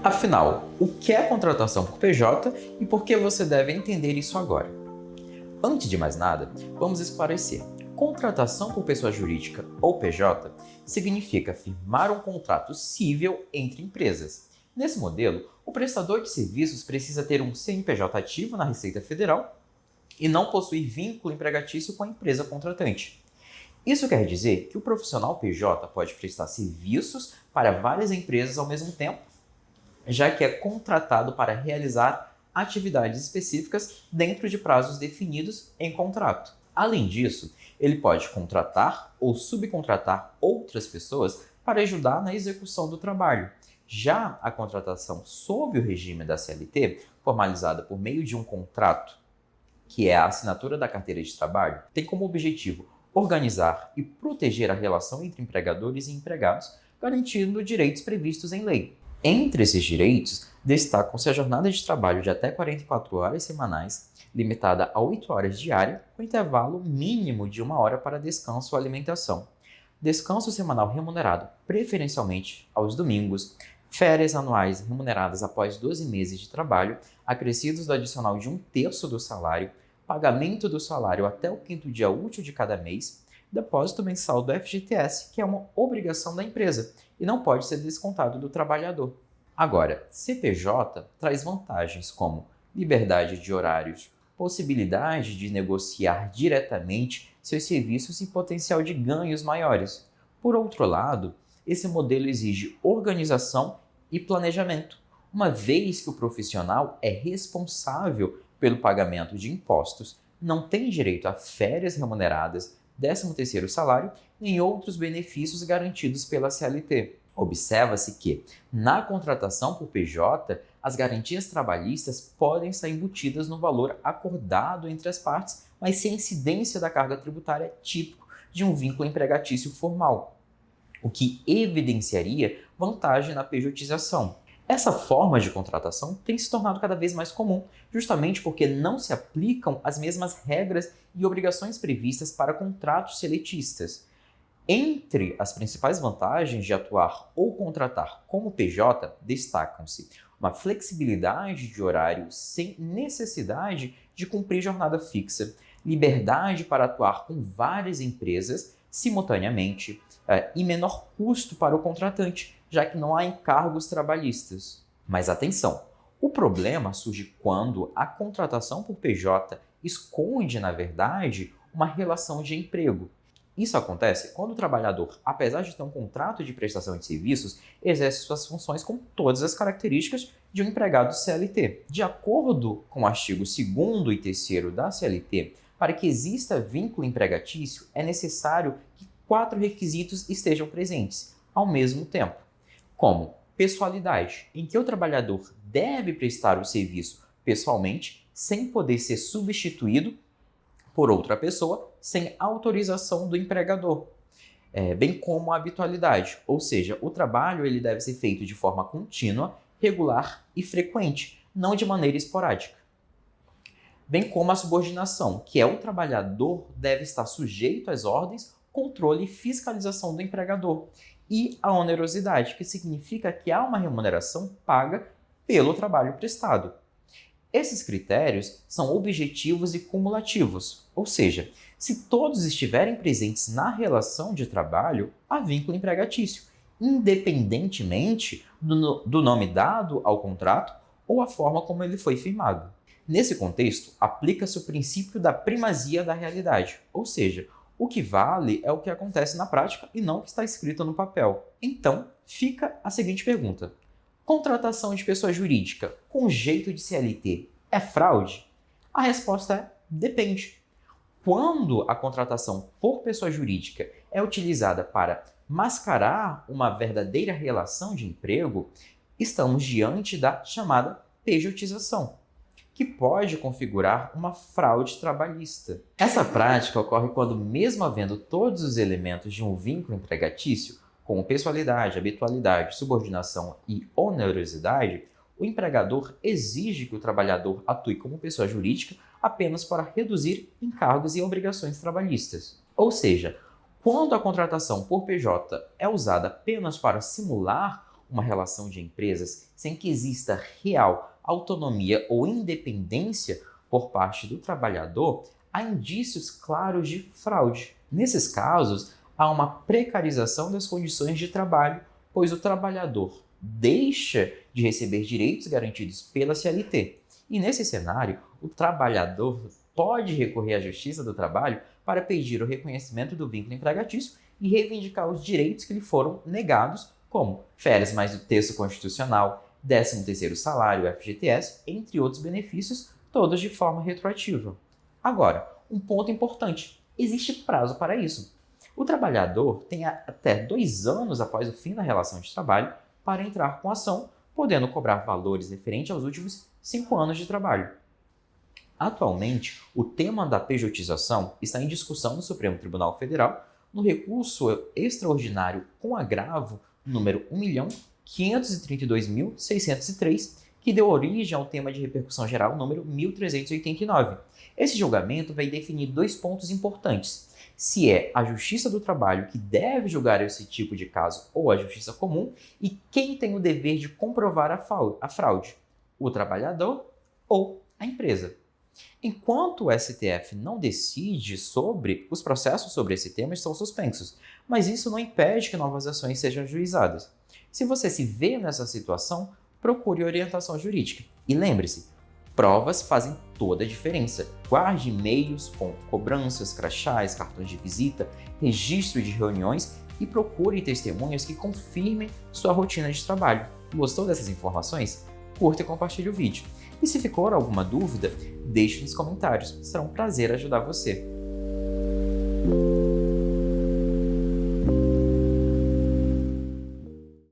Afinal, o que é contratação por PJ e por que você deve entender isso agora? Antes de mais nada, vamos esclarecer. Contratação por pessoa jurídica ou PJ significa firmar um contrato cível entre empresas. Nesse modelo, o prestador de serviços precisa ter um CNPJ ativo na Receita Federal e não possuir vínculo empregatício com a empresa contratante. Isso quer dizer que o profissional PJ pode prestar serviços para várias empresas ao mesmo tempo, já que é contratado para realizar atividades específicas dentro de prazos definidos em contrato. Além disso, ele pode contratar ou subcontratar outras pessoas para ajudar na execução do trabalho. Já a contratação sob o regime da CLT, formalizada por meio de um contrato, que é a assinatura da carteira de trabalho, tem como objetivo organizar e proteger a relação entre empregadores e empregados, garantindo direitos previstos em lei. Entre esses direitos, destacam-se a jornada de trabalho de até 44 horas semanais, limitada a 8 horas diárias, com intervalo mínimo de 1 hora para descanso ou alimentação. Descanso semanal remunerado, preferencialmente aos domingos, férias anuais remuneradas após 12 meses de trabalho, acrescidos do adicional de 1/3 do salário, pagamento do salário até o 5º dia útil de cada mês, depósito mensal do FGTS, que é uma obrigação da empresa e não pode ser descontado do trabalhador. Agora, CPJ traz vantagens como liberdade de horários, possibilidade de negociar diretamente seus serviços e potencial de ganhos maiores. Por outro lado, esse modelo exige organização e planejamento, uma vez que o profissional é responsável pelo pagamento de impostos, não tem direito a férias remuneradas, 13º salário, nem outros benefícios garantidos pela CLT. Observa-se que, na contratação por PJ, as garantias trabalhistas podem estar embutidas no valor acordado entre as partes, mas sem incidência da carga tributária típico de um vínculo empregatício formal, o que evidenciaria vantagem na pejotização. Essa forma de contratação tem se tornado cada vez mais comum, justamente porque não se aplicam as mesmas regras e obrigações previstas para contratos seletistas. Entre as principais vantagens de atuar ou contratar como PJ, destacam-se uma flexibilidade de horário sem necessidade de cumprir jornada fixa, liberdade para atuar com várias empresas simultaneamente e menor custo para o contratante, já que não há encargos trabalhistas. Mas atenção, o problema surge quando a contratação por PJ esconde, na verdade, uma relação de emprego. Isso acontece quando o trabalhador, apesar de ter um contrato de prestação de serviços, exerce suas funções com todas as características de um empregado CLT. De acordo com o artigo 2º e 3º da CLT, para que exista vínculo empregatício, é necessário que 4 requisitos estejam presentes ao mesmo tempo, como pessoalidade, em que o trabalhador deve prestar o serviço pessoalmente, sem poder ser substituído por outra pessoa, sem autorização do empregador, bem como a habitualidade, ou seja, o trabalho ele deve ser feito de forma contínua, regular e frequente, não de maneira esporádica. Bem como a subordinação, que é o trabalhador deve estar sujeito às ordens, controle e fiscalização do empregador, e a onerosidade, que significa que há uma remuneração paga pelo trabalho prestado. Esses critérios são objetivos e cumulativos, ou seja, se todos estiverem presentes na relação de trabalho, há vínculo empregatício, independentemente do nome dado ao contrato ou a forma como ele foi firmado. Nesse contexto, aplica-se o princípio da primazia da realidade, ou seja, o que vale é o que acontece na prática e não o que está escrito no papel. Então, fica a seguinte pergunta: contratação de pessoa jurídica com jeito de CLT é fraude? A resposta é: depende. Quando a contratação por pessoa jurídica é utilizada para mascarar uma verdadeira relação de emprego, estamos diante da chamada pejotização, que pode configurar uma fraude trabalhista. Essa prática ocorre quando, mesmo havendo todos os elementos de um vínculo empregatício, como pessoalidade, habitualidade, subordinação e onerosidade, o empregador exige que o trabalhador atue como pessoa jurídica apenas para reduzir encargos e obrigações trabalhistas. Ou seja, quando a contratação por PJ é usada apenas para simular uma relação de empresas sem que exista real autonomia ou independência por parte do trabalhador, há indícios claros de fraude. Nesses casos, há uma precarização das condições de trabalho, pois o trabalhador deixa de receber direitos garantidos pela CLT. E nesse cenário, o trabalhador pode recorrer à Justiça do Trabalho para pedir o reconhecimento do vínculo empregatício e reivindicar os direitos que lhe foram negados, como férias mais do texto constitucional, 13º salário, FGTS, entre outros benefícios, todos de forma retroativa. Agora, um ponto importante: existe prazo para isso. O trabalhador tem até 2 anos após o fim da relação de trabalho para entrar com ação, podendo cobrar valores referentes aos últimos 5 anos de trabalho. Atualmente, o tema da pejotização está em discussão no Supremo Tribunal Federal no recurso extraordinário com agravo número 1.532.603, que deu origem ao tema de repercussão geral número 1389. Esse julgamento vai definir 2 pontos importantes: se é a Justiça do Trabalho que deve julgar esse tipo de caso ou a Justiça Comum, e quem tem o dever de comprovar a fraude, o trabalhador ou a empresa. Enquanto o STF não decide sobre, os processos sobre esse tema estão suspensos, mas isso não impede que novas ações sejam ajuizadas. Se você se vê nessa situação, procure orientação jurídica. E lembre-se, provas fazem toda a diferença. Guarde e-mails com cobranças, crachás, cartões de visita, registro de reuniões e procure testemunhas que confirmem sua rotina de trabalho. Gostou dessas informações? Curta e compartilhe o vídeo. E se ficou alguma dúvida, deixe nos comentários. Será um prazer ajudar você.